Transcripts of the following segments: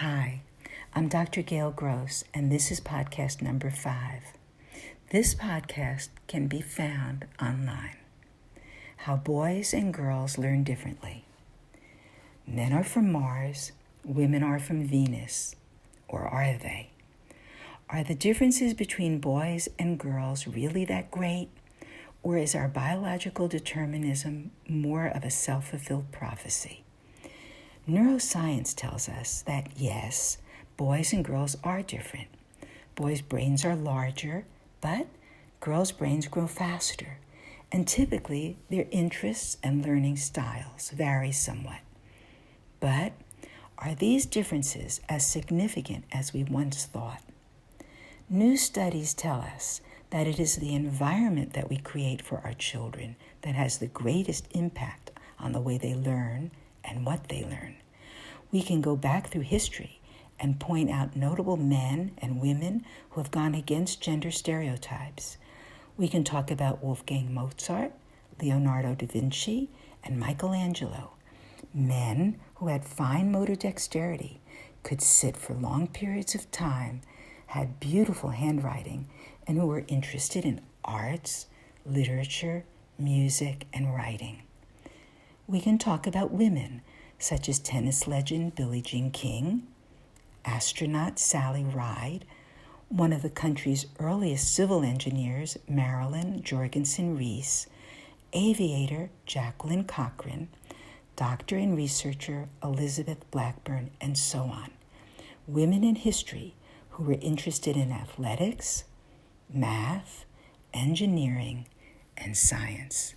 Hi, I'm Dr. Gail Gross, and this is podcast number 5. This podcast can be found online. How boys and girls learn differently. Men are from Mars, women are from Venus, or are they? Are the differences between boys and girls really that great, or is our biological determinism more of a self-fulfilled prophecy? Neuroscience tells us that yes, boys and girls are different. Boys' brains are larger, but girls' brains grow faster, and typically their interests and learning styles vary somewhat. But are these differences as significant as we once thought? New studies tell us that it is the environment that we create for our children that has the greatest impact on the way they learn and what they learn. We can go back through history and point out notable men and women who have gone against gender stereotypes. We can talk about Wolfgang Mozart, Leonardo da Vinci, and Michelangelo, men who had fine motor dexterity, could sit for long periods of time, had beautiful handwriting, and who were interested in arts, literature, music, and writing. We can talk about women, such as tennis legend Billie Jean King, astronaut Sally Ride, one of the country's earliest civil engineers, Marilyn Jorgensen Reese, aviator Jacqueline Cochran, doctor and researcher Elizabeth Blackburn, and so on. Women in history who were interested in athletics, math, engineering, and science.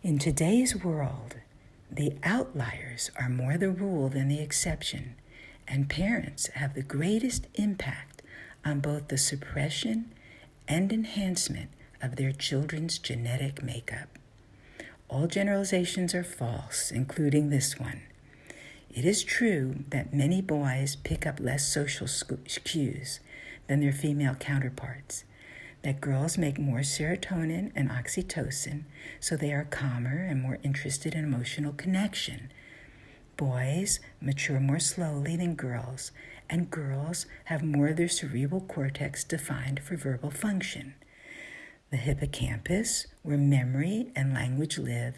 In today's world, the outliers are more the rule than the exception, and parents have the greatest impact on both the suppression and enhancement of their children's genetic makeup. All generalizations are false, including this one. It is true that many boys pick up less social cues than their female counterparts, that girls make more serotonin and oxytocin, so they are calmer and more interested in emotional connection. Boys mature more slowly than girls, and girls have more of their cerebral cortex defined for verbal function. The hippocampus, where memory and language live,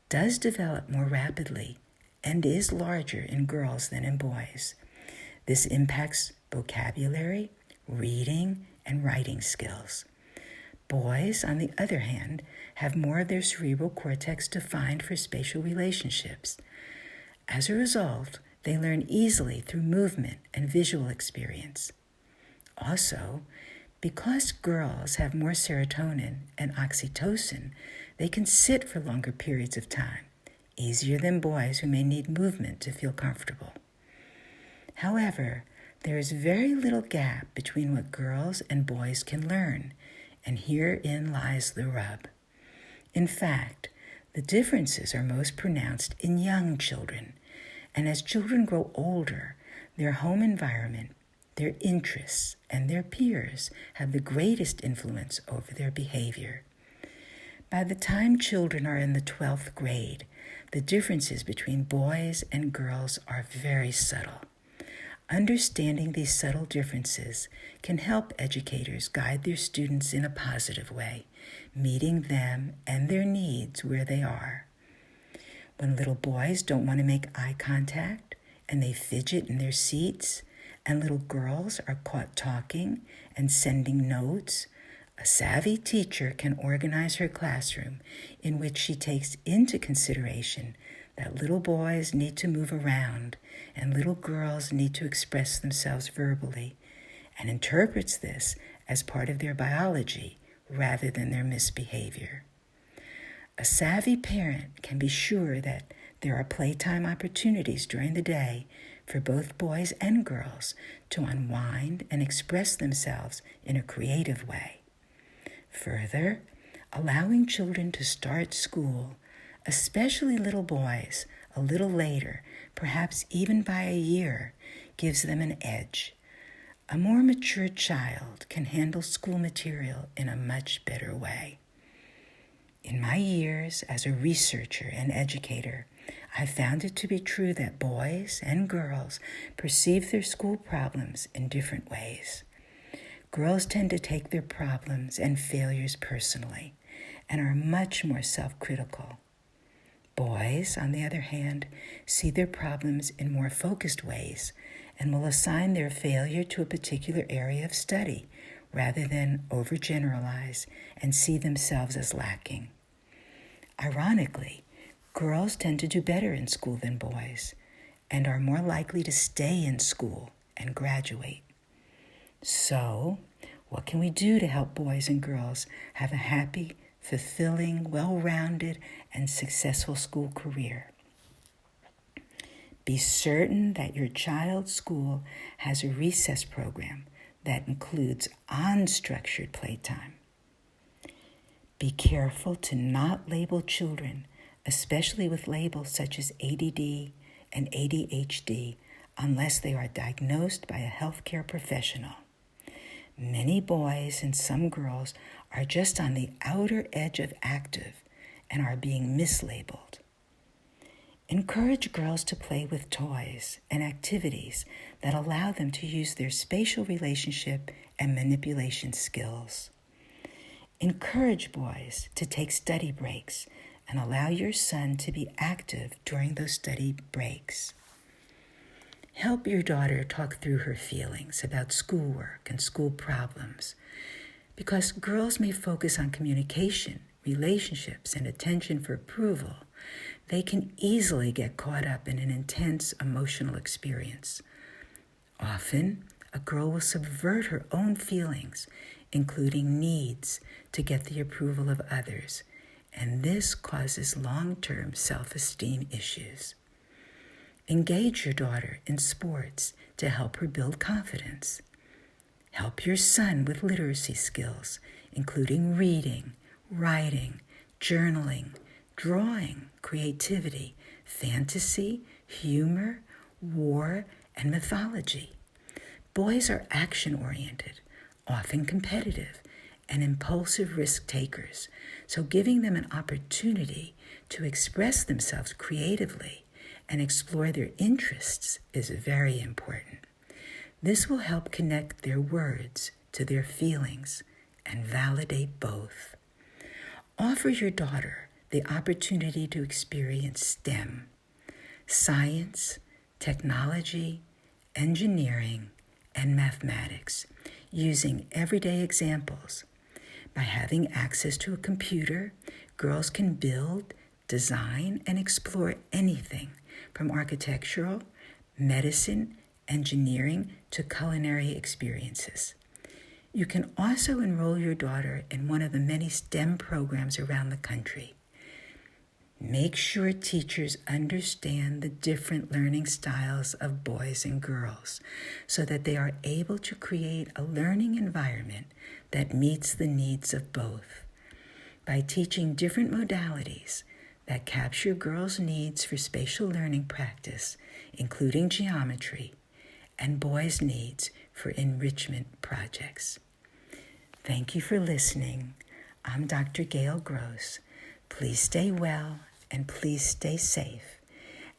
does develop more rapidly and is larger in girls than in boys. This impacts vocabulary, reading, and writing skills. Boys, on the other hand, have more of their cerebral cortex defined for spatial relationships. As a result, they learn easily through movement and visual experience. Also, because girls have more serotonin and oxytocin, they can sit for longer periods of time, easier than boys who may need movement to feel comfortable. However, there is very little gap between what girls and boys can learn, and herein lies the rub. In fact, the differences are most pronounced in young children, and as children grow older, their home environment, their interests, and their peers have the greatest influence over their behavior. By the time children are in the 12th grade, the differences between boys and girls are very subtle. Understanding these subtle differences can help educators guide their students in a positive way, meeting them and their needs where they are. When little boys don't want to make eye contact and they fidget in their seats, and little girls are caught talking and sending notes, a savvy teacher can organize her classroom in which she takes into consideration that little boys need to move around and little girls need to express themselves verbally, and interprets this as part of their biology rather than their misbehavior. A savvy parent can be sure that there are playtime opportunities during the day for both boys and girls to unwind and express themselves in a creative way. Further, allowing children to start school, especially little boys, a little later, perhaps even by a year, gives them an edge. A more mature child can handle school material in a much better way. In my years as a researcher and educator, I found it to be true that boys and girls perceive their school problems in different ways. Girls tend to take their problems and failures personally and are much more self-critical. Boys, on the other hand, see their problems in more focused ways and will assign their failure to a particular area of study rather than overgeneralize and see themselves as lacking. Ironically, girls tend to do better in school than boys and are more likely to stay in school and graduate. So, what can we do to help boys and girls have a happy, fulfilling, well-rounded, and successful school career? Be certain that your child's school has a recess program that includes unstructured playtime. Be careful to not label children, especially with labels such as ADD and ADHD, unless they are diagnosed by a healthcare professional. Many boys and some girls are just on the outer edge of active and are being mislabeled. Encourage girls to play with toys and activities that allow them to use their spatial relationship and manipulation skills. Encourage boys to take study breaks and allow your son to be active during those study breaks. Help your daughter talk through her feelings about schoolwork and school problems, because girls may focus on communication, relationships, and attention for approval. They can easily get caught up in an intense emotional experience. Often, a girl will subvert her own feelings, including needs, to get the approval of others, and this causes long-term self-esteem issues. Engage your daughter in sports to help her build confidence. Help your son with literacy skills, including reading, writing, journaling, drawing, creativity, fantasy, humor, war, and mythology. Boys are action-oriented, often competitive, and impulsive risk-takers, so giving them an opportunity to express themselves creatively and explore their interests is very important. This will help connect their words to their feelings and validate both. Offer your daughter the opportunity to experience STEM, science, technology, engineering, and mathematics, using everyday examples. By having access to a computer, girls can build, design, and explore anything from architectural, medicine, engineering, to culinary experiences. You can also enroll your daughter in one of the many STEM programs around the country. Make sure teachers understand the different learning styles of boys and girls so that they are able to create a learning environment that meets the needs of both. By teaching different modalities that capture girls' needs for spatial learning practice, including geometry, and boys' needs for enrichment projects. Thank you for listening. I'm Dr. Gail Gross. Please stay well and please stay safe.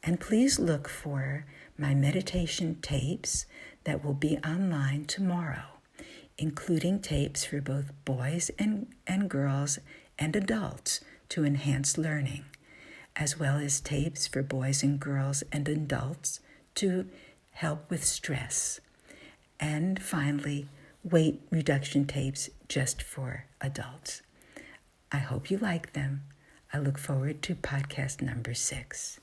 And please look for my meditation tapes that will be online tomorrow, including tapes for both boys and girls and adults to enhance learning, as well as tapes for boys and girls and adults to help with stress. And finally, weight reduction tapes just for adults. I hope you like them. I look forward to podcast number 6.